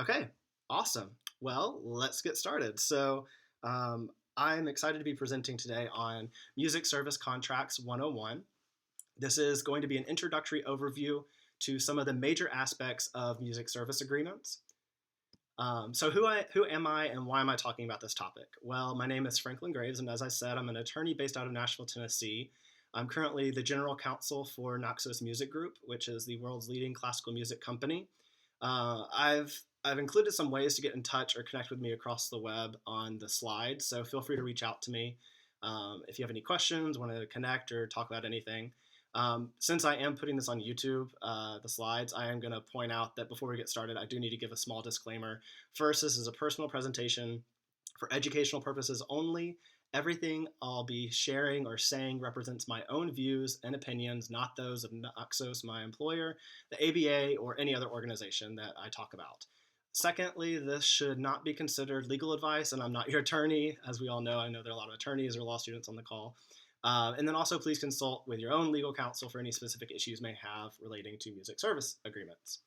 Okay, awesome. Well, let's get started. I'm excited to be presenting today on Music Service Contracts 101. This is going to be an introductory overview to some of the major aspects of music service agreements. Who am I and why am I talking about this topic? Well, my name is Franklin Graves, and as I said, I'm an attorney based out of Nashville, Tennessee. I'm currently the general counsel for Naxos Music Group, which is the world's leading classical music company. I've included some ways to get in touch or connect with me across the web on the slides, so feel free to reach out to me if you have any questions, want to connect or talk about anything. Since I am putting this on YouTube, the slides, I am going to point out that before we get started, I do need to give a small disclaimer. First, this is a personal presentation for educational purposes only. Everything I'll be sharing or saying represents my own views and opinions, not those of Naxos, my employer, the ABA, or any other organization that I talk about. Secondly, this should not be considered legal advice, and I'm not your attorney. As we all know, I know there are a lot of attorneys or law students on the call. And then also please consult with your own legal counsel for any specific issues you may have relating to music service agreements.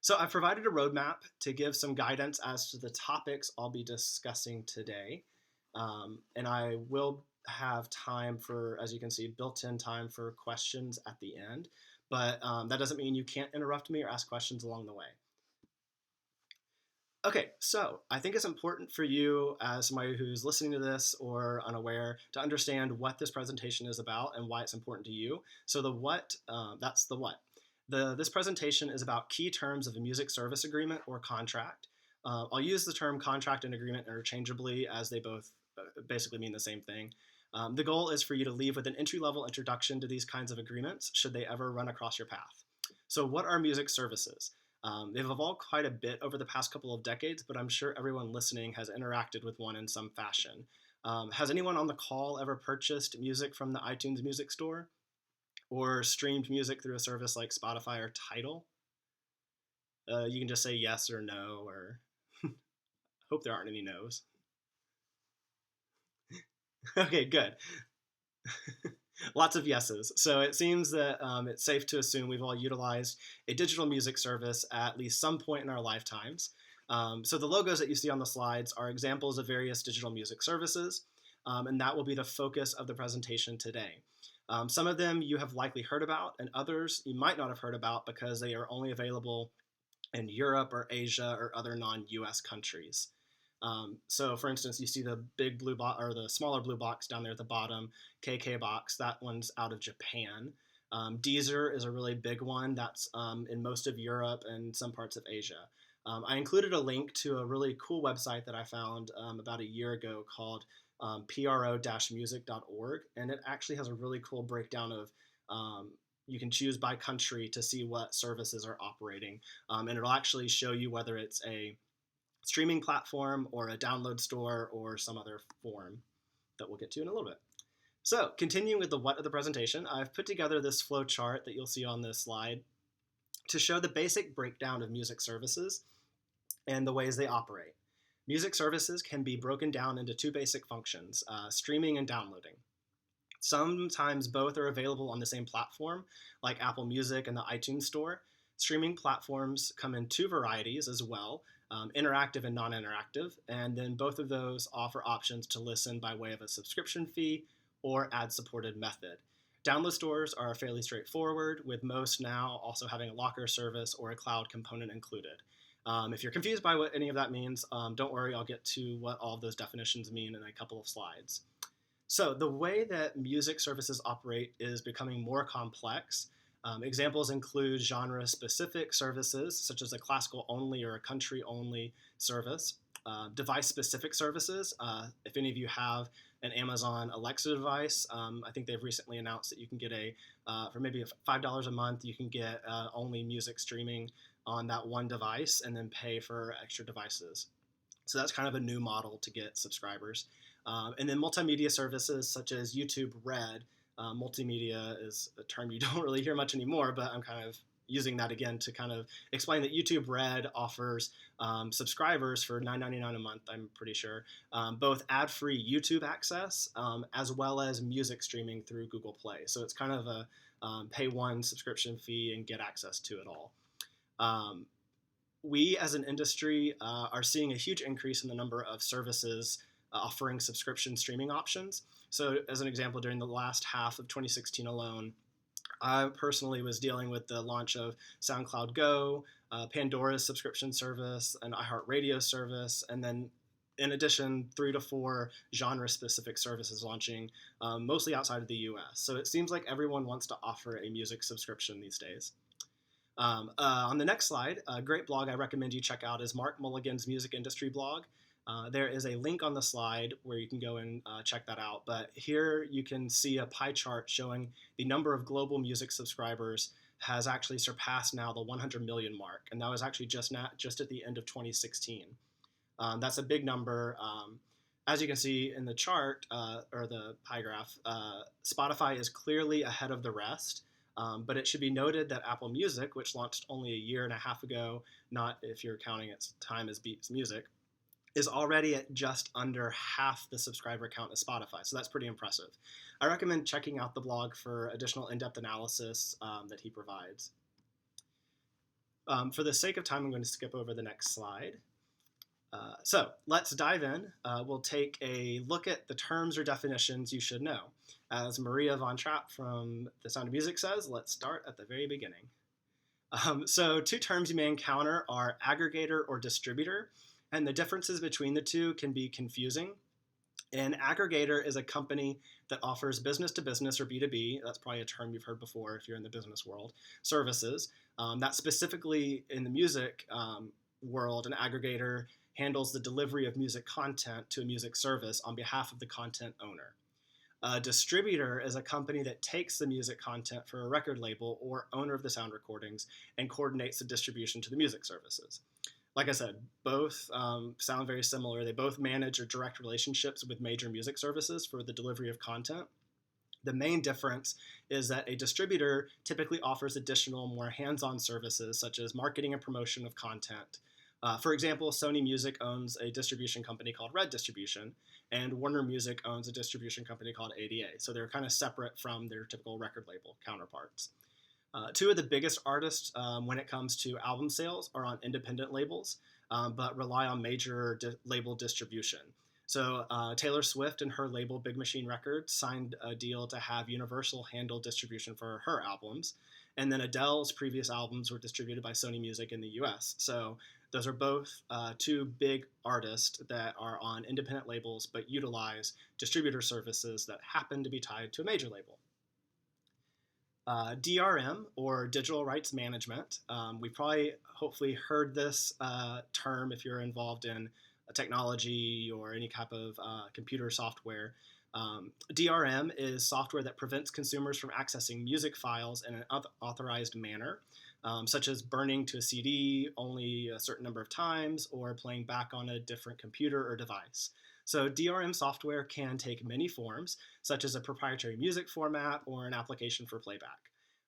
So I've provided a roadmap to give some guidance as to the topics I'll be discussing today. And I will have time for, as you can see, built-in time for questions at the end. But that doesn't mean you can't interrupt me or ask questions along the way. Okay, so I think it's important for you as somebody who's listening to this or unaware to understand what this presentation is about and why it's important to you. So the what, that's the what. This presentation is about key terms of a music service agreement or contract. I'll use the term contract and agreement interchangeably as they both basically mean the same thing. The goal is for you to leave with an entry-level introduction to these kinds of agreements should they ever run across your path. So what are music services? They've evolved quite a bit over the past couple of decades, but I'm sure everyone listening has interacted with one in some fashion. Has anyone on the call ever purchased music from the iTunes Music Store or streamed music through a service like Spotify or Tidal? You can just say yes or no, or hope there aren't any no's. Okay, good. Lots of yeses. So it seems that it's safe to assume we've all utilized a digital music service at least some point in our lifetimes. So the logos that you see on the slides are examples of various digital music services, and that will be the focus of the presentation today. Some of them you have likely heard about, and others you might not have heard about because they are only available in Europe or Asia or other non-US countries. So for instance, you see the big blue box or the smaller blue box down there at the bottom, KK box, that one's out of Japan. Deezer is a really big one that's in most of Europe and some parts of Asia. I included a link to a really cool website that I found about a year ago called pro-music.org, and it actually has a really cool breakdown of you can choose by country to see what services are operating, and it'll actually show you whether it's a streaming platform or a download store or some other form that we'll get to in a little bit. So continuing with the what of the presentation, I've put together this flow chart that you'll see on this slide to show the basic breakdown of music services and the ways they operate. Music services can be broken down into two basic functions, streaming and downloading. Sometimes both are available on the same platform, like Apple Music and the iTunes Store. Streaming platforms come in two varieties as well, interactive and non-interactive, and then both of those offer options to listen by way of a subscription fee or ad-supported method. Download stores are fairly straightforward, with most now also having a locker service or a cloud component included. If you're confused by what any of that means, don't worry, I'll get to what all of those definitions mean in a couple of slides. So the way that music services operate is becoming more complex. Examples include genre-specific services, such as a classical-only or a country-only service. Device-specific services. If any of you have an Amazon Alexa device, I think they've recently announced that you can get for maybe $5 a month, you can get only music streaming on that one device and then pay for extra devices. So that's kind of a new model to get subscribers. And then multimedia services such as YouTube Red. Multimedia is a term you don't really hear much anymore, but I'm kind of using that again to kind of explain that YouTube Red offers subscribers for $9.99 a month, I'm pretty sure, both ad-free YouTube access as well as music streaming through Google Play. So it's kind of a pay one subscription fee and get access to it all. we as an industry are seeing a huge increase in the number of services offering subscription streaming options. So, as an example, during the last half of 2016 alone, I personally was dealing with the launch of SoundCloud Go, Pandora's subscription service, an iHeartRadio service, and then in addition, 3 to 4 genre-specific services launching, mostly outside of the US. So it seems like everyone wants to offer a music subscription these days. On the next slide, a great blog I recommend you check out is Mark Mulligan's music industry blog. There is a link on the slide where you can go and check that out. But here you can see a pie chart showing the number of global music subscribers has actually surpassed now the 100 million mark. And that was actually just at the end of 2016. That's a big number. As you can see in the chart, or the pie graph, Spotify is clearly ahead of the rest. But it should be noted that Apple Music, which launched only a year and a half ago, not if you're counting its time as Beats Music, is already at just under half the subscriber count as Spotify. So that's pretty impressive. I recommend checking out the blog for additional in-depth analysis that he provides. For the sake of time, I'm going to skip over the next slide. So let's dive in. We'll take a look at the terms or definitions you should know. As Maria Von Trapp from The Sound of Music says, let's start at the very beginning. So 2 terms you may encounter are aggregator or distributor, and the differences between the two can be confusing. An aggregator is a company that offers business to business, or B2B, that's probably a term you've heard before if you're in the business world, services. That specifically in the music world, an aggregator handles the delivery of music content to a music service on behalf of the content owner. A distributor is a company that takes the music content for a record label or owner of the sound recordings and coordinates the distribution to the music services. Like I said, both sound very similar. They both manage or direct relationships with major music services for the delivery of content. The main difference is that a distributor typically offers additional, more hands-on services such as marketing and promotion of content. For example, Sony Music owns a distribution company called Red Distribution, and Warner Music owns a distribution company called ABA. So they're kind of separate from their typical record label counterparts. 2 of the biggest artists when it comes to album sales are on independent labels, but rely on major label distribution. So Taylor Swift and her label Big Machine Records signed a deal to have Universal handle distribution for her albums. And then Adele's previous albums were distributed by Sony Music in the US. So those are both 2 big artists that are on independent labels but utilize distributor services that happen to be tied to a major label. DRM, or Digital Rights Management. We probably, hopefully, heard this term if you're involved in technology or any type of computer software. DRM is software that prevents consumers from accessing music files in an unauthorized manner, such as burning to a CD only a certain number of times or playing back on a different computer or device. So DRM software can take many forms, such as a proprietary music format or an application for playback.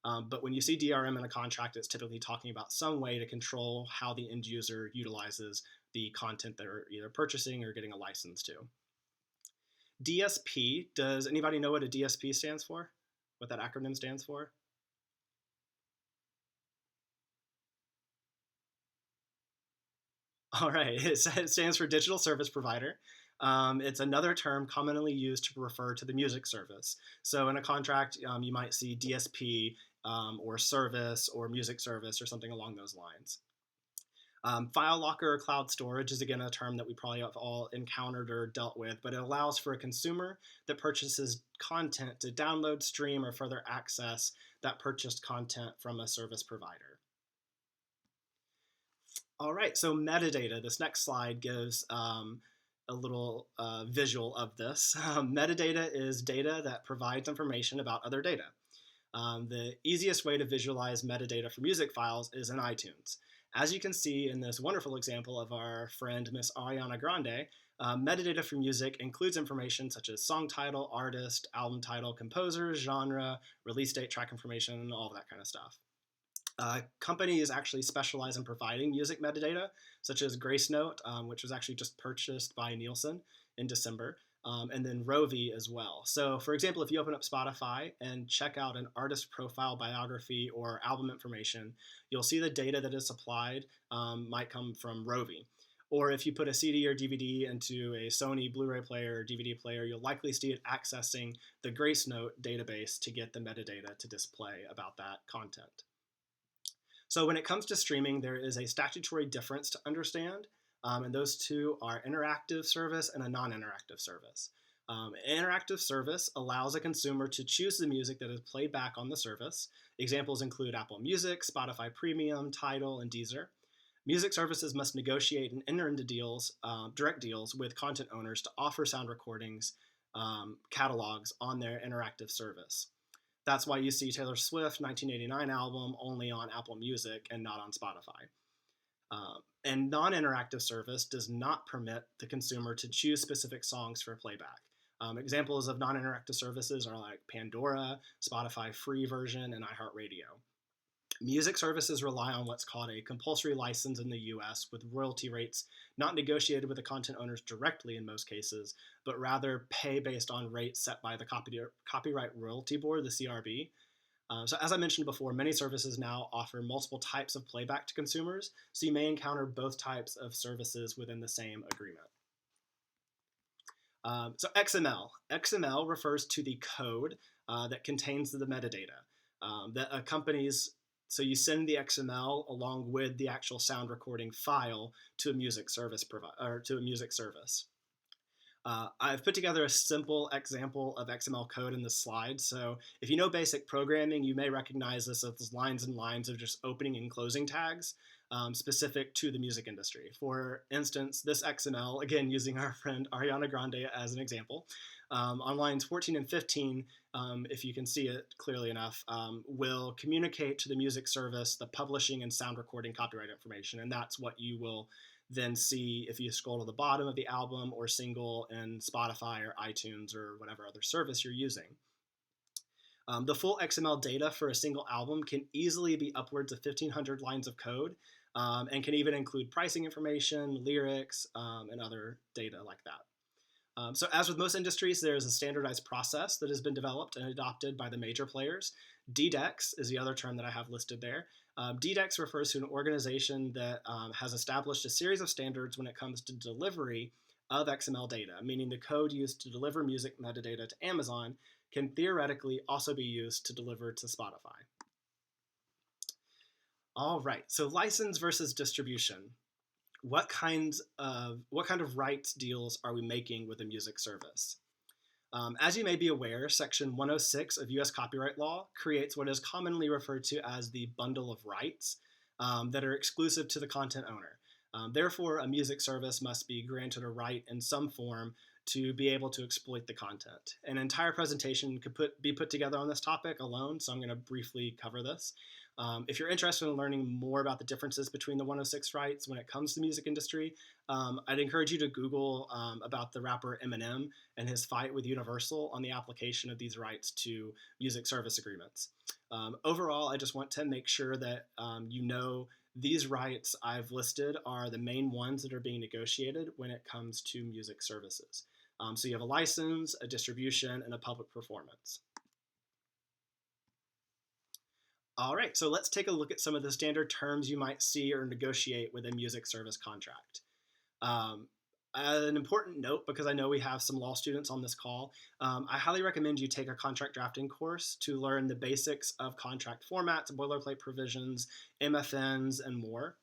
But when you see DRM in a contract, it's typically talking about some way to control how the end user utilizes the content they're either purchasing or getting a license to. DSP, does anybody know what a DSP stands for? What that acronym stands for? All right, it stands for Digital Service Provider. It's another term commonly used to refer to the music service. So in a contract, you might see DSP or service or music service or something along those lines. File locker or cloud storage is again a term that we probably have all encountered or dealt with, but it allows for a consumer that purchases content to download, stream, or further access that purchased content from a service provider. All right, so metadata. This next slide gives a little visual of this. Metadata is data that provides information about other data. The easiest way to visualize metadata for music files is in iTunes. As you can see in this wonderful example of our friend Miss Ariana Grande, metadata for music includes information such as song title, artist, album title, composer, genre, release date, track information, all of that kind of stuff. Companies actually specialize in providing music metadata, such as Gracenote, which was actually just purchased by Nielsen in December. and then Rovi as well. So for example, if you open up Spotify and check out an artist profile biography or album information, you'll see the data that is supplied might come from Rovi. Or if you put a CD or DVD into a Sony Blu-ray player or DVD player, you'll likely see it accessing the Gracenote database to get the metadata to display about that content. So when it comes to streaming, there is a statutory difference to understand, and those two are interactive service and a non-interactive service. An interactive service allows a consumer to choose the music that is played back on the service. Examples include Apple Music, Spotify Premium, Tidal, and Deezer. Music services must negotiate and enter into deals, direct deals with content owners to offer sound recordings, catalogs on their interactive service. That's why you see Taylor Swift 1989 album only on Apple Music and not on Spotify. And non-interactive service does not permit the consumer to choose specific songs for playback. Examples of non-interactive services are like Pandora, Spotify free version, and iHeartRadio. Music services rely on what's called a compulsory license in the US, with royalty rates not negotiated with the content owners directly in most cases, but rather pay based on rates set by the Copyright Royalty Board, the CRB. So as I mentioned before, many services now offer multiple types of playback to consumers, so you may encounter both types of services within the same agreement. So XML. XML refers to the code that contains the metadata that accompanies. So you send the XML along with the actual sound recording file to a music service I've put together a simple example of XML code in this slide. So if you know basic programming, you may recognize this as lines and lines of just opening and closing tags specific to the music industry. For instance, this XML, again, using our friend Ariana Grande as an example, on lines 14 and 15, if you can see it clearly enough, will communicate to the music service the publishing and sound recording copyright information. And that's what you will then see if you scroll to the bottom of the album or single in Spotify or iTunes or whatever other service you're using. The full XML data for a single album can easily be upwards of 1,500 lines of code, and can even include pricing information, lyrics, and other data like that. So as with most industries, there is a standardized process that has been developed and adopted by the major players. DDEX is the other term that I have listed there. DDEX refers to an organization that has established a series of standards when it comes to delivery of XML data, meaning the code used to deliver music metadata to Amazon can theoretically also be used to deliver to Spotify. All right, so license versus distribution. What kind of rights deals are we making with a music service? As you may be aware, Section 106 of U.S. copyright law creates what is commonly referred to as the bundle of rights that are exclusive to the content owner. Therefore, a music service must be granted a right in some form to be able to exploit the content. An entire presentation could be put together on this topic alone, so I'm going to briefly cover this. If you're interested in learning more about the differences between the 106 rights when it comes to the music industry, I'd encourage you to Google about the rapper Eminem and his fight with Universal on the application of these rights to music service agreements. Overall, I just want to make sure that you know these rights I've listed are the main ones that are being negotiated when it comes to music services. So you have a license, a distribution, and a public performance. All right, so let's take a look at some of the standard terms you might see or negotiate with a music service contract. An important note, because I know we have some law students on this call, I highly recommend you take a contract drafting course to learn the basics of contract formats, boilerplate provisions, MFNs, and more.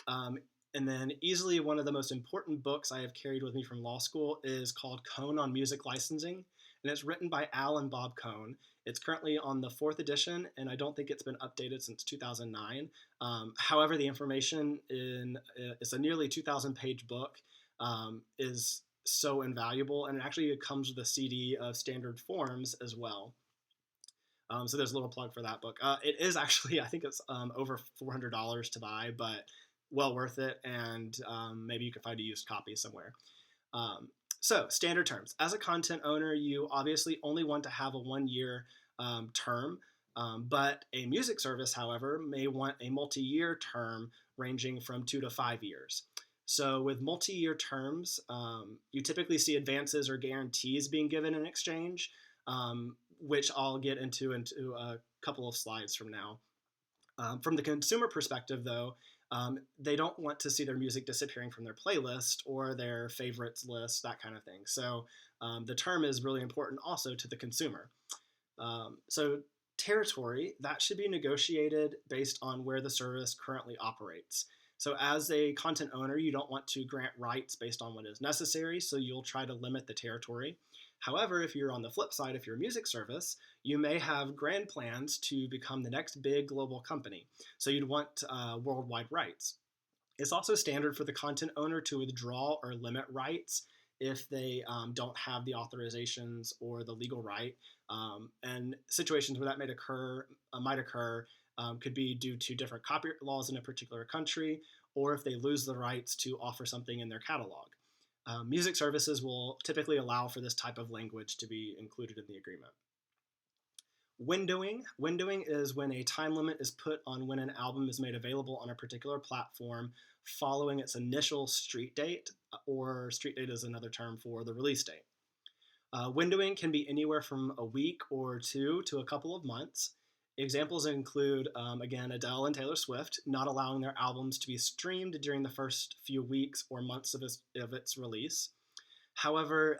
And then easily one of the most important books I have carried with me from law school is called Cohen on Music Licensing, and it's written by Al and Bob Cohen. It's currently on the 4th edition, and I don't think it's been updated since 2009. However, the information in it's a nearly 2,000-page book, is so invaluable, and it actually comes with a CD of standard forms as well. So there's a little plug for that book. It is actually, I think it's over $400 to buy, but well worth it, and maybe you can find a used copy somewhere. So standard terms. As a content owner, you obviously only want to have a 1-year term, but a music service, however, may want a multi-year term ranging from 2 to 5 years. So with multi-year terms, you typically see advances or guarantees being given in exchange, which I'll get into a couple of slides from now. From the consumer perspective, though, they don't want to see their music disappearing from their playlist or their favorites list, that kind of thing. So the term is really important also to the consumer. So territory, that should be negotiated based on where the service currently operates. So as a content owner, you don't want to grant rights based on what is necessary, so you'll try to limit the territory. However, if you're on the flip side, if you're a music service, you may have grand plans to become the next big global company. So you'd want worldwide rights. It's also standard for the content owner to withdraw or limit rights if they don't have the authorizations or the legal right. And situations where that might occur could be due to different copyright laws in a particular country, or if they lose the rights to offer something in their catalog. Music services will typically allow for this type of language to be included in the agreement. Windowing. Windowing is when a time limit is put on when an album is made available on a particular platform following its initial street date, or street date is another term for the release date. Windowing can be anywhere from a week or two to a couple of months. Examples include, again, Adele and Taylor Swift not allowing their albums to be streamed during the first few weeks or months of its release. However,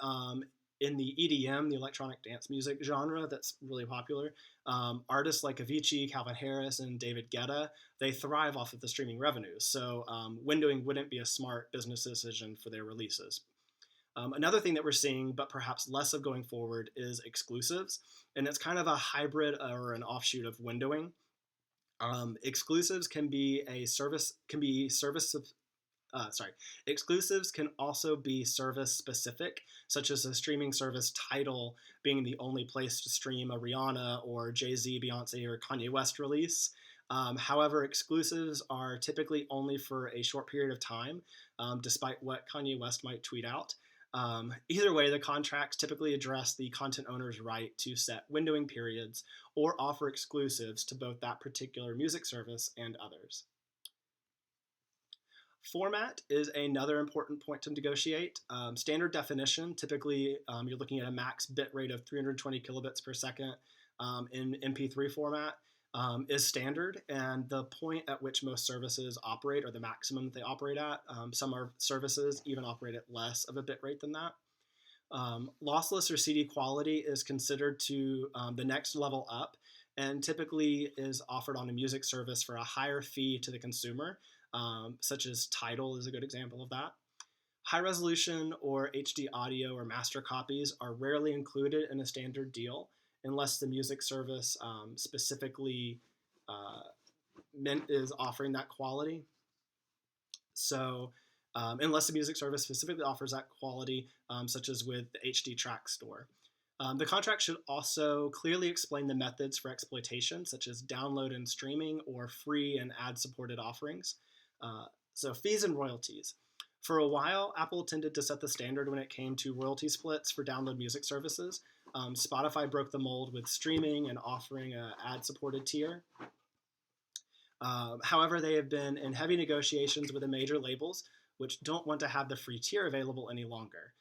in the EDM, the electronic dance music genre that's really popular, artists like Avicii, Calvin Harris, and David Guetta, they thrive off of the streaming revenues. So windowing wouldn't be a smart business decision for their releases. Another thing that we're seeing, but perhaps less of going forward, is exclusives, and it's kind of a hybrid or an offshoot of windowing. Exclusives can be exclusives can also be service specific, such as a streaming service Tidal being the only place to stream a Rihanna or Jay-Z, Beyonce, or Kanye West release. However, exclusives are typically only for a short period of time, despite what Kanye West might tweet out. Either way, the contracts typically address the content owner's right to set windowing periods or offer exclusives to both that particular music service and others. Format is another important point to negotiate. Standard definition, typically you're looking at a max bit rate of 320 kilobits per second in MP3 format. Is standard, and the point at which most services operate, or the maximum that they operate at. Some services even operate at less of a bit rate than that. Lossless or CD quality is considered to the next level up, and typically is offered on a music service for a higher fee to the consumer, such as Tidal is a good example of that. High resolution or HD audio or master copies are rarely included in a standard deal, unless the music service specifically is offering that quality. So unless the music service specifically offers that quality, such as with the HD track store. The contract should also clearly explain the methods for exploitation, such as download and streaming or free and ad-supported offerings. So fees and royalties. For a while, Apple tended to set the standard when it came to royalty splits for download music services. Spotify broke the mold with streaming and offering an ad-supported tier. However, they have been in heavy negotiations with the major labels, which don't want to have the free tier available any longer.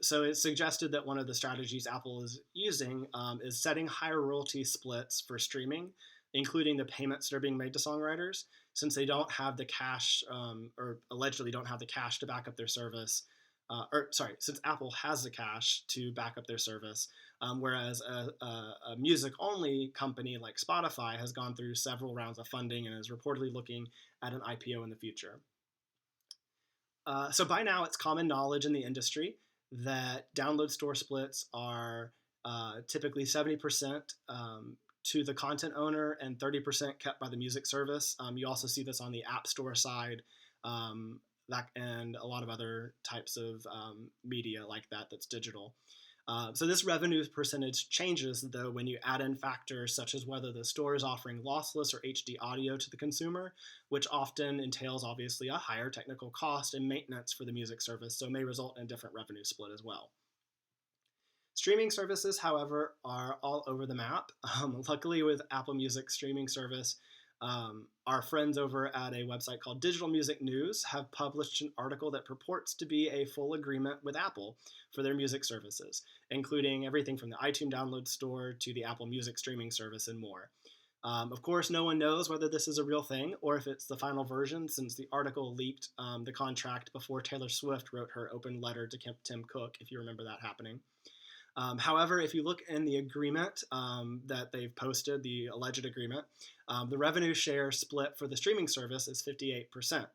So it's suggested that one of the strategies Apple is using is setting higher royalty splits for streaming, including the payments that are being made to songwriters, since they don't have the cash, or allegedly don't have the cash to back up their service. Since Apple has the cash to back up their service, whereas a music-only company like Spotify has gone through several rounds of funding and is reportedly looking at an IPO in the future. So by now, it's common knowledge in the industry that download store splits are typically 70% to the content owner and 30% kept by the music service. You also see this on the App Store side, and a lot of other types of media like that that's digital. So this revenue percentage changes, though, when you add in factors such as whether the store is offering lossless or HD audio to the consumer, which often entails, obviously, a higher technical cost and maintenance for the music service, so may result in a different revenue split as well. Streaming services, however, are all over the map. Luckily, with Apple Music streaming service, Our friends over at a website called Digital Music News have published an article that purports to be a full agreement with Apple for their music services, including everything from the iTunes download store to the Apple Music streaming service and more. Of course, no one knows whether this is a real thing or if it's the final version, since the article leaked the contract before Taylor Swift wrote her open letter to Tim Cook, if you remember that happening. However, if you look in the agreement that they've posted, the alleged agreement, the revenue share split for the streaming service is 58%.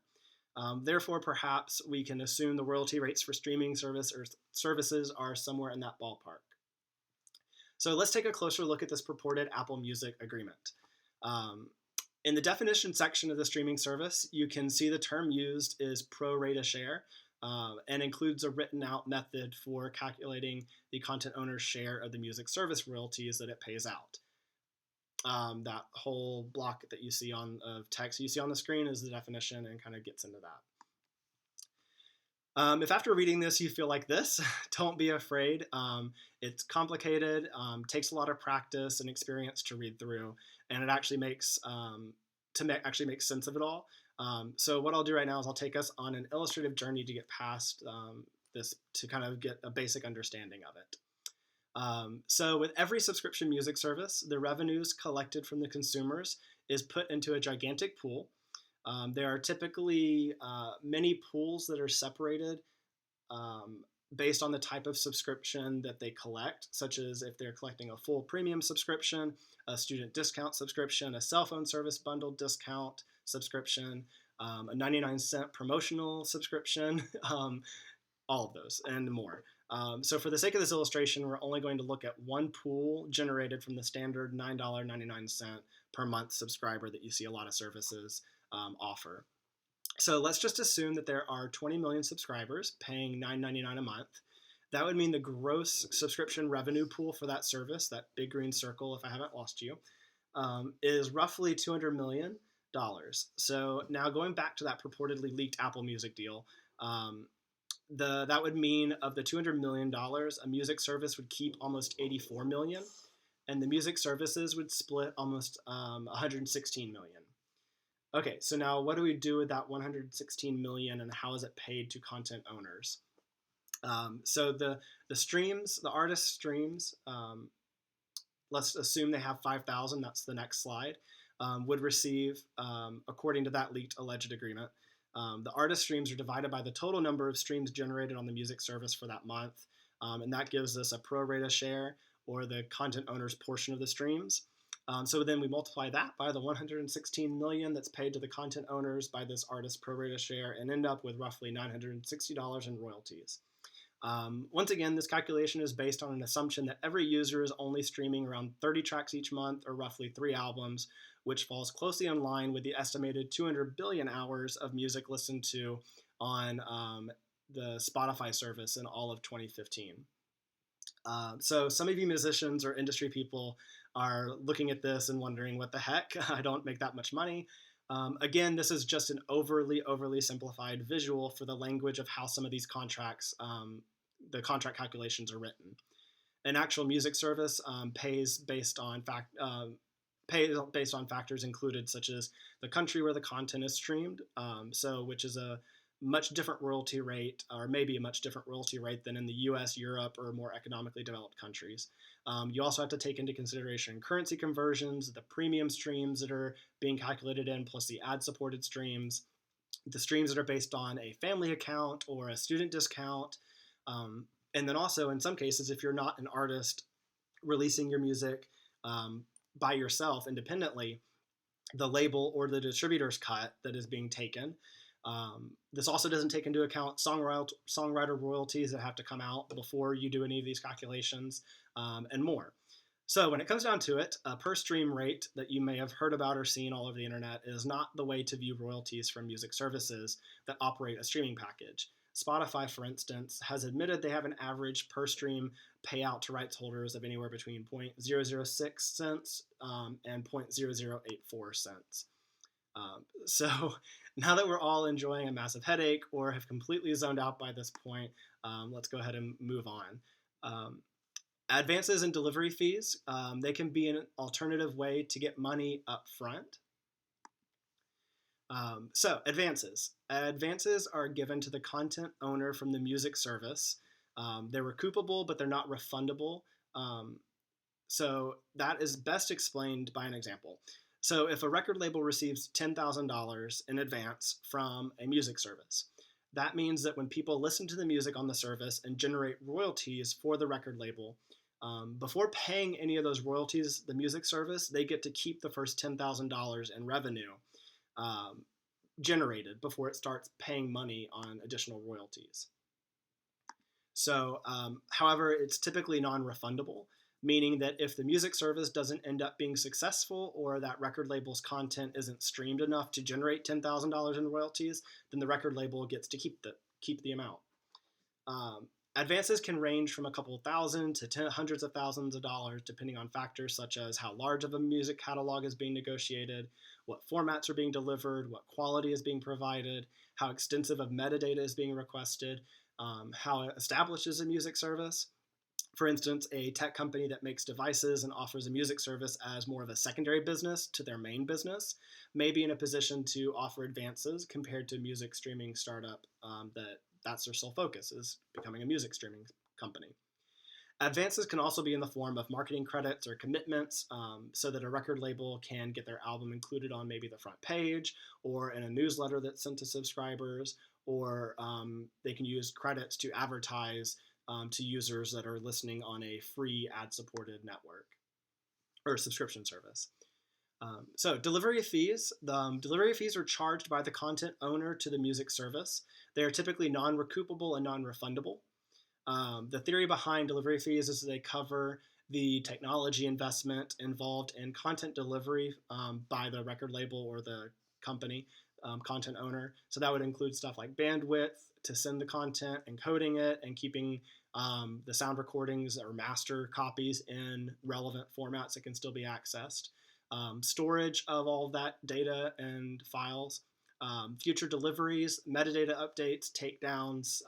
Therefore, perhaps we can assume the royalty rates for streaming services are somewhere in that ballpark. So let's take a closer look at this purported Apple Music agreement. In the definition section of the streaming service, you can see the term used is pro rata share, and includes a written out method for calculating the content owner's share of the music service royalties that it pays out. That whole block that you see of text you see on the screen is the definition and kind of gets into that. If after reading this you feel like this, don't be afraid. It's complicated, takes a lot of practice and experience to read through, and it actually makes sense of it all. So what I'll do right now is I'll take us on an illustrative journey to get past this to kind of get a basic understanding of it. So with every subscription music service, the revenues collected from the consumers is put into a gigantic pool. There are typically many pools that are separated based on the type of subscription that they collect, such as if they're collecting a full premium subscription, a student discount subscription, a cell phone service bundle discount subscription, a 99-cent promotional subscription, all of those and more. So for the sake of this illustration, we're only going to look at one pool generated from the standard $9.99 per month subscriber that you see a lot of services offer. So let's just assume that there are 20 million subscribers paying $9.99 a month. That would mean the gross subscription revenue pool for that service, that big green circle if I haven't lost you, is roughly $200 million. So now going back to that purportedly leaked Apple Music deal, that would mean of the $200 million, a music service would keep almost $84 million, and the music services would split almost $116 million. Okay, so now what do we do with that $116 million, and how is it paid to content owners? So the artist streams, let's assume they have 5,000, that's the next slide, would receive, according to that leaked alleged agreement, the artist streams are divided by the total number of streams generated on the music service for that month, and that gives us a pro rata share, or the content owner's portion of the streams. So then we multiply that by the $116 million that's paid to the content owners by this artist pro rata share, and end up with roughly $960 in royalties. Once again, this calculation is based on an assumption that every user is only streaming around 30 tracks each month, or roughly 3 albums, which falls closely in line with the estimated 200 billion hours of music listened to on the Spotify service in all of 2015. So some of you musicians or industry people are looking at this and wondering, what the heck? I don't make that much money. Again, this is just an overly simplified visual for the language of how some of these contracts, the contract calculations are written. An actual music service pays based on factors included, such as the country where the content is streamed, which is a much different royalty rate, or maybe a much different royalty rate than in the US, Europe, or more economically developed countries. You also have to take into consideration currency conversions, the premium streams that are being calculated in, plus the ad-supported streams, the streams that are based on a family account or a student discount. And then also, in some cases, if you're not an artist releasing your music by yourself independently, the label or the distributor's cut that is being taken. This also doesn't take into account songwriter royalties that have to come out before you do any of these calculations, and more. So when it comes down to it, a per stream rate that you may have heard about or seen all over the internet is not the way to view royalties from music services that operate a streaming package. Spotify, for instance, has admitted they have an average per stream payout to rights holders of anywhere between 0.006 cents and 0.0084 cents. So now that we're all enjoying a massive headache or have completely zoned out by this point, let's go ahead and move on. Advances in delivery fees, they can be an alternative way to get money up front. So advances. Advances are given to the content owner from the music service. They're recoupable, but they're not refundable. Um, so that is best explained by an example. So if a record label receives $10,000 in advance from a music service, that means that when people listen to the music on the service and generate royalties for the record label, before paying any of those royalties, the music service, they get to keep the first $10,000 in revenue um, generated before it starts paying money on additional royalties. So, however, it's typically non-refundable, meaning that if the music service doesn't end up being successful or that record label's content isn't streamed enough to generate $10,000 in royalties, then the record label gets to keep the amount. Advances can range from a couple thousand to hundreds of thousands of dollars, depending on factors such as how large of a music catalog is being negotiated, what formats are being delivered, what quality is being provided, how extensive of metadata is being requested, how it establishes a music service. For instance, a tech company that makes devices and offers a music service as more of a secondary business to their main business may be in a position to offer advances compared to a music streaming startup that's their sole focus, is becoming a music streaming company. Advances can also be in the form of marketing credits or commitments, so that a record label can get their album included on maybe the front page or in a newsletter that's sent to subscribers, or they can use credits to advertise to users that are listening on a free ad-supported network or subscription service. So delivery fees. Delivery fees are charged by the content owner to the music service. They are typically non-recoupable and non-refundable. The theory behind delivery fees is that they cover the technology investment involved in content delivery by the record label or the company content owner. So that would include stuff like bandwidth to send the content, encoding it, and keeping the sound recordings or master copies in relevant formats that can still be accessed. Storage of all of that data and files, future deliveries, metadata updates, takedowns,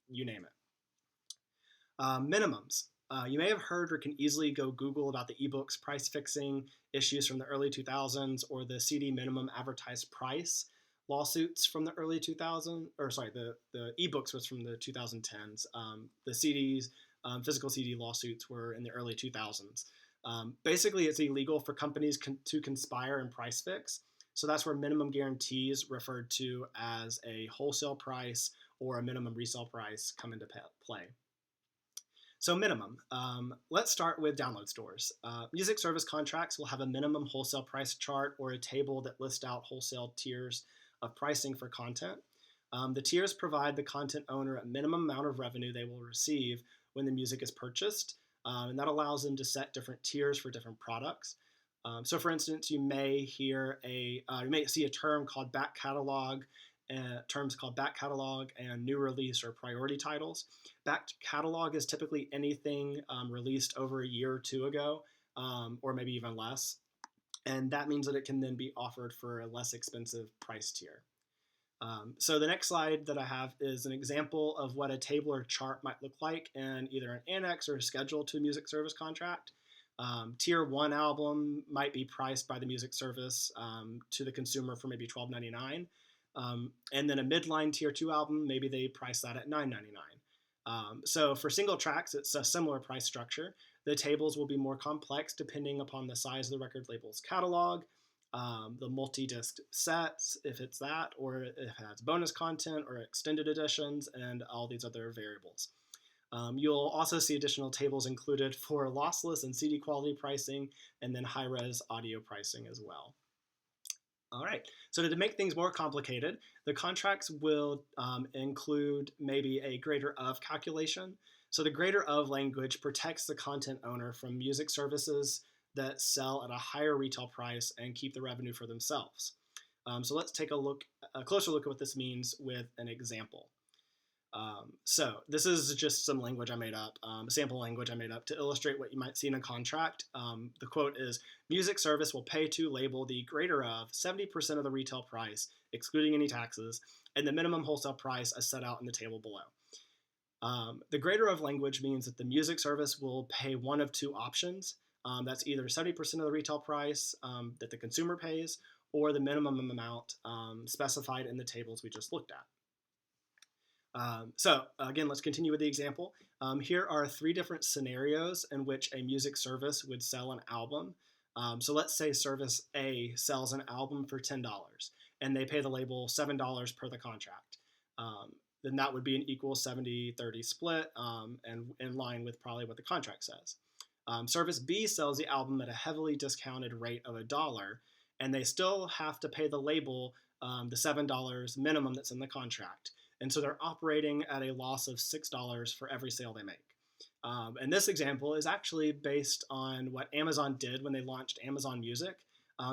you name it. Minimums. You may have heard or can easily go Google about the ebooks price fixing issues from the early 2000s or the CD minimum advertised price lawsuits from the early 2000s, or sorry, the ebooks was from the 2010s. The CDs, physical CD lawsuits were in the early 2000s. Basically, it's illegal for companies to conspire and price fix. So that's where minimum guarantees, referred to as a wholesale price or a minimum resale price, come into play. So minimum, let's start with download stores. Music service contracts will have a minimum wholesale price chart or a table that lists out wholesale tiers of pricing for content. The tiers provide the content owner a minimum amount of revenue they will receive when the music is purchased, and that allows them to set different tiers for different products. So for instance, you may see a term called back catalog, terms called back catalog and new release or priority titles. Back catalog is typically anything released over a year or two ago, or maybe even less. And that means that it can then be offered for a less expensive price tier. So the next slide that I have is an example of what a table or chart might look like in either an annex or a schedule to a music service contract. Tier 1 album might be priced by the music service to the consumer for maybe $12.99. And then a midline Tier 2 album, maybe they price that at $9.99. So for single tracks, it's a similar price structure. The tables will be more complex depending upon the size of the record label's catalog, the multi-disc sets, if it's that, or if it has bonus content or extended editions, and all these other variables. You'll also see additional tables included for lossless and CD quality pricing, and then high-res audio pricing as well. All right, so to make things more complicated, the contracts will include maybe a greater of calculation. So the greater of language protects the content owner from music services that sell at a higher retail price and keep the revenue for themselves. So let's take a closer look at what this means with an example. So this is just some language I made up, sample language I made up to illustrate what you might see in a contract. The quote is, music service will pay to label the greater of 70% of the retail price, excluding any taxes, and the minimum wholesale price as set out in the table below. The greater of language means that the music service will pay one of two options. That's either 70% of the retail price that the consumer pays, or the minimum amount specified in the tables we just looked at. So again, let's continue with the example. Here are 3 different scenarios in which a music service would sell an album. So let's say service A sells an album for $10, and they pay the label $7 per the contract. Then that would be an equal 70-30 split, and in line with probably what the contract says. Service B sells the album at a heavily discounted rate of $1, and they still have to pay the label the $7 minimum that's in the contract. And so they're operating at a loss of $6 for every sale they make. And this example is actually based on what Amazon did when they launched Amazon Music.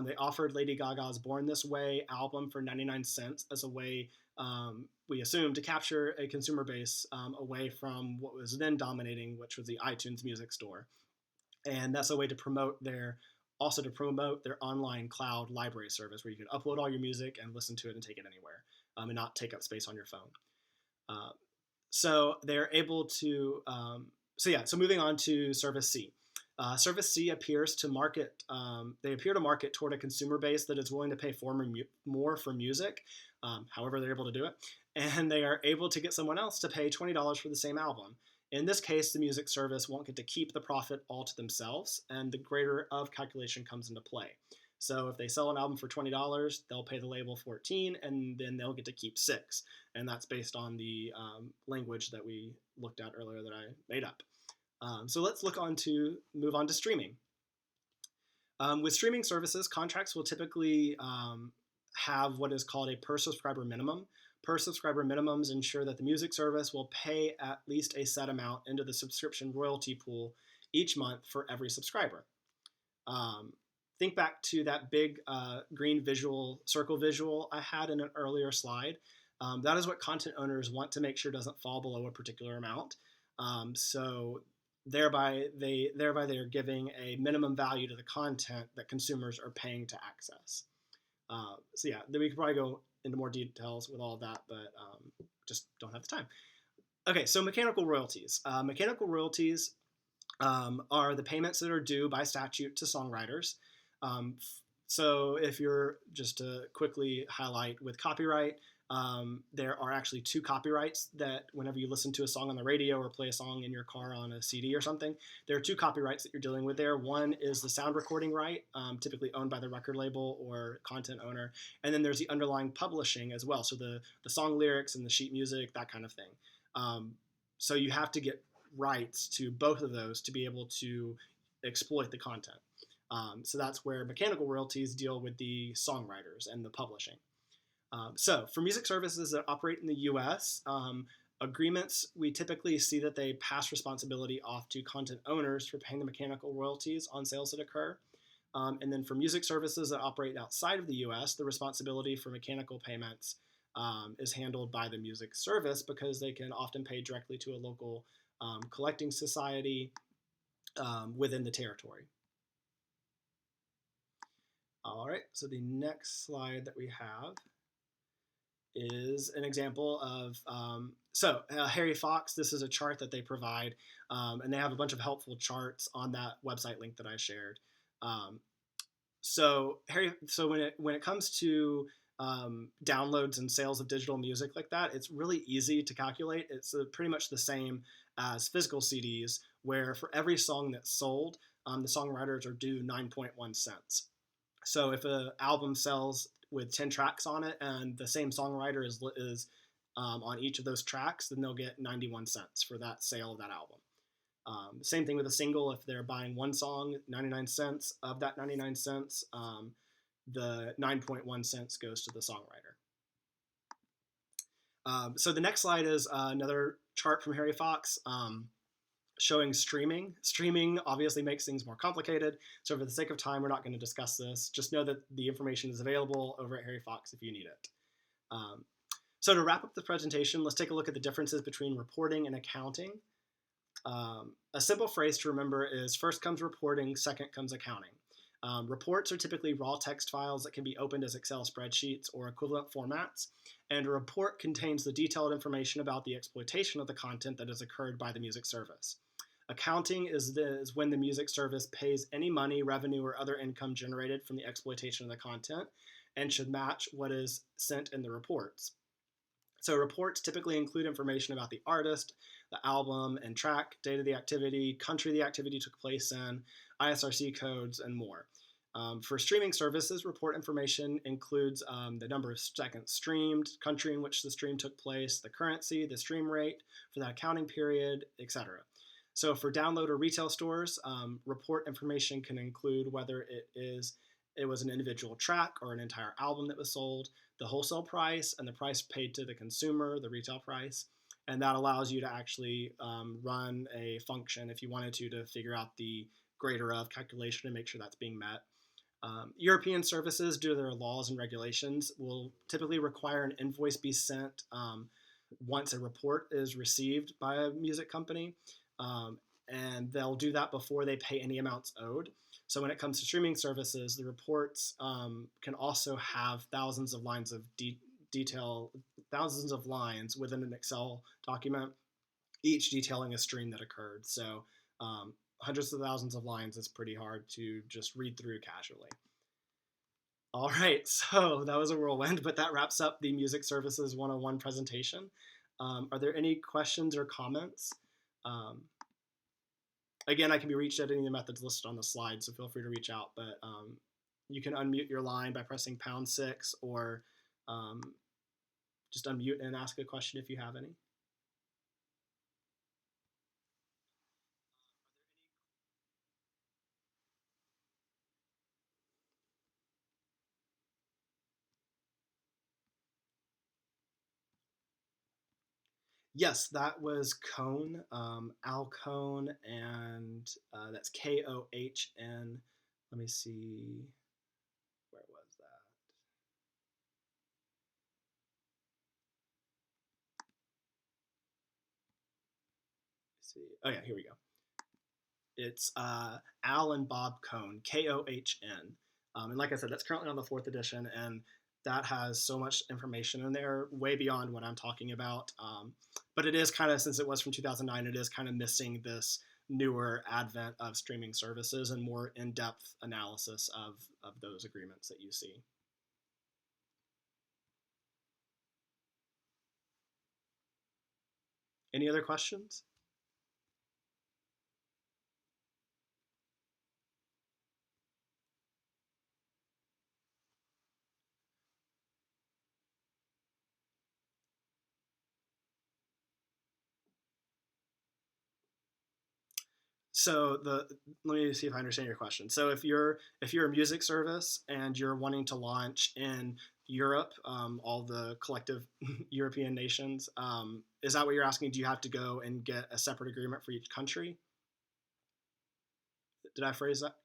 They offered Lady Gaga's Born This Way album for 99 cents as a way, we assume, to capture a consumer base away from what was then dominating, which was the iTunes music store. And that's a way to promote their online cloud library service where you can upload all your music and listen to it and take it anywhere, and not take up space on your phone. So they're able to, so moving on to Service C. Service C appears to market, they appear to market toward a consumer base that is willing to pay more for music, however they're able to do it, and they are able to get someone else to pay $20 for the same album. In this case, the music service won't get to keep the profit all to themselves, and the greater of calculation comes into play. So if they sell an album for $20, they'll pay the label $14, and then they'll get to keep $6. And that's based on the language that we looked at earlier that I made up. So let's move on to streaming. With streaming services, contracts will typically have what is called a per subscriber minimum. Per subscriber minimums ensure that the music service will pay at least a set amount into the subscription royalty pool each month for every subscriber. Think back to that big green circle visual I had in an earlier slide. That is what content owners want to make sure doesn't fall below a particular amount. So thereby they are giving a minimum value to the content that consumers are paying to access. Then we could probably go into more details with all of that, but just don't have the time. Okay, so mechanical royalties. Mechanical royalties are the payments that are due by statute to songwriters. So if you're, just to quickly highlight with copyright, there are actually 2 copyrights that whenever you listen to a song on the radio or play a song in your car on a CD or something, there are 2 copyrights that you're dealing with there. One is the sound recording right, typically owned by the record label or content owner. And then there's the underlying publishing as well. So the song lyrics and the sheet music, that kind of thing. So you have to get rights to both of those to be able to exploit the content. So that's where mechanical royalties deal with the songwriters and the publishing. So for music services that operate in the US, agreements, we typically see that they pass responsibility off to content owners for paying the mechanical royalties on sales that occur. And then for music services that operate outside of the US, the responsibility for mechanical payments is handled by the music service because they can often pay directly to a local collecting society within the territory. All right, so the next slide that we have is an example of, Harry Fox, this is a chart that they provide, and they have a bunch of helpful charts on that website link that I shared. So when it comes to downloads and sales of digital music like that, it's really easy to calculate. It's pretty much the same as physical CDs, where for every song that's sold, the songwriters are due 9.1 cents. So if an album sells with 10 tracks on it and the same songwriter is on each of those tracks, then they'll get 91 cents for that sale of that album. Same thing with a single. If they're buying one song, 99 cents. Of that 99 cents, the 9.1 cents goes to the songwriter. So the next slide is another chart from Harry Fox showing streaming. Streaming obviously makes things more complicated. So for the sake of time, we're not going to discuss this. Just know that the information is available over at Harry Fox if you need it. So to wrap up the presentation, let's take a look at the differences between reporting and accounting. A simple phrase to remember is first comes reporting, second comes accounting. Reports are typically raw text files that can be opened as Excel spreadsheets or equivalent formats, and a report contains the detailed information about the exploitation of the content that has occurred by the music service. Accounting is when the music service pays any money, revenue, or other income generated from the exploitation of the content, and should match what is sent in the reports. So reports typically include information about the artist, the album and track, date of the activity, country the activity took place in, ISRC codes, and more. For streaming services, report information includes the number of seconds streamed, country in which the stream took place, the currency, the stream rate for that accounting period, etc. So for download or retail stores, report information can include whether it was an individual track or an entire album that was sold, the wholesale price, and the price paid to the consumer, the retail price. And that allows you to actually run a function if you wanted to figure out the greater of calculation and make sure that's being met. European services, due to their laws and regulations, will typically require an invoice be sent once a report is received by a music company. And they'll do that before they pay any amounts owed. So when it comes to streaming services, the reports can also have thousands of lines of detail, thousands of lines within an Excel document, each detailing a stream that occurred. So hundreds of thousands of lines is pretty hard to just read through casually. All right, so that was a whirlwind, but that wraps up the Music Services 101 presentation. Are there any questions or comments? Again, I can be reached at any of the methods listed on the slide, so feel free to reach out. But you can unmute your line by pressing #6, or just unmute and ask a question if you have any. Yes, that was Cohen, Al Cohen, and that's Kohn. Let me see, where was that? Let's see. Oh yeah, here we go. It's Al and Bob Cohen, Kohn. And like I said, that's currently on the 4th edition, and that has so much information in there, way beyond what I'm talking about. But it is kind of, since it was from 2009, it is kind of missing this newer advent of streaming services and more in-depth analysis of those agreements that you see. Any other questions? So let me see if I understand your question. So if you're a music service and you're wanting to launch in Europe, all the collective European nations, is that what you're asking? Do you have to go and get a separate agreement for each country? Did I phrase that?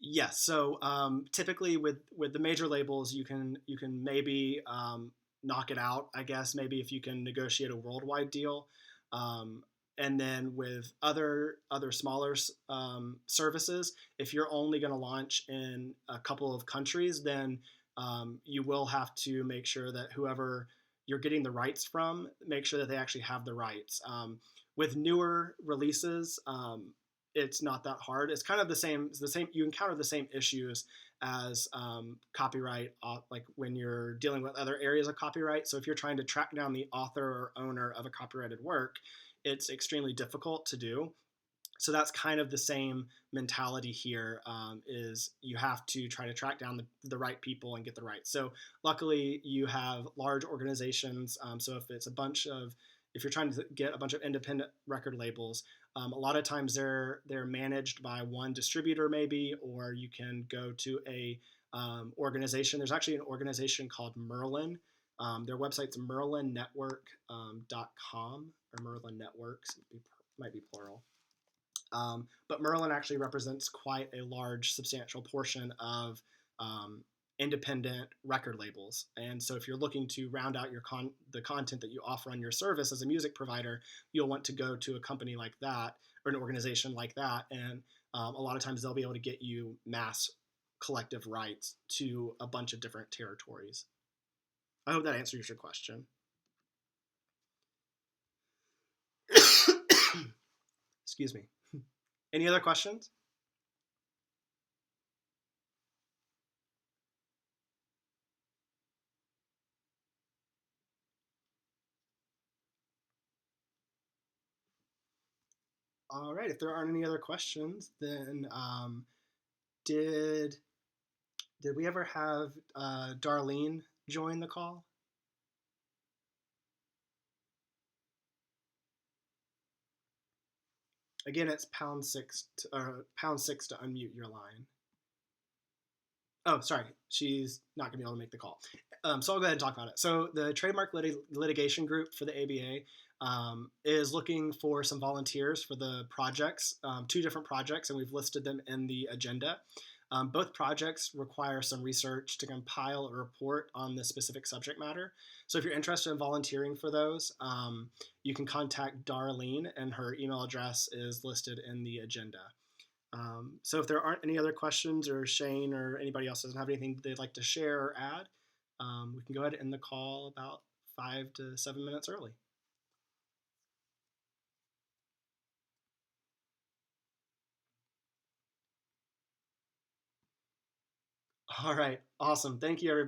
Yes. So typically with the major labels, you can maybe knock it out. I guess maybe if you can negotiate a worldwide deal, um, and then with other smaller services, if you're only going to launch in a couple of countries, then you will have to make sure that whoever you're getting the rights from, make sure that they actually have the rights. With newer releases, it's not that hard. It's kind of the same. It's the same. You encounter the same issues as copyright, like when you're dealing with other areas of copyright. So if you're trying to track down the author or owner of a copyrighted work, it's extremely difficult to do. So that's kind of the same mentality here. Is you have to try to track down the right people and get the rights. So luckily you have large organizations. So if you're trying to get a bunch of independent record labels, a lot of times they're managed by one distributor maybe, or you can go to a organization. There's actually an organization called Merlin. Their website's merlinnetwork.com, or Merlin Networks, might be plural. But Merlin actually represents quite a large, substantial portion of independent record labels. And so if you're looking to round out the content that you offer on your service as a music provider, you'll want to go to a company like that or an organization like that, and a lot of times they'll be able to get you mass collective rights to a bunch of different territories. I hope that answers your question. Excuse me. Any other questions? All right. If there aren't any other questions, then did we ever have Darlene join the call? Again, it's #6 to unmute your line. Oh, sorry, she's not going to be able to make the call. So I'll go ahead and talk about it. So the trademark litigation group for the ABA is looking for some volunteers for the projects, 2 different projects, and we've listed them in the agenda. Both projects require some research to compile a report on the specific subject matter. So if you're interested in volunteering for those, you can contact Darlene, and her email address is listed in the agenda. So if there aren't any other questions, or Shane or anybody else doesn't have anything they'd like to share or add, we can go ahead and end the call about 5 to 7 minutes early. All right, awesome. Thank you, everybody.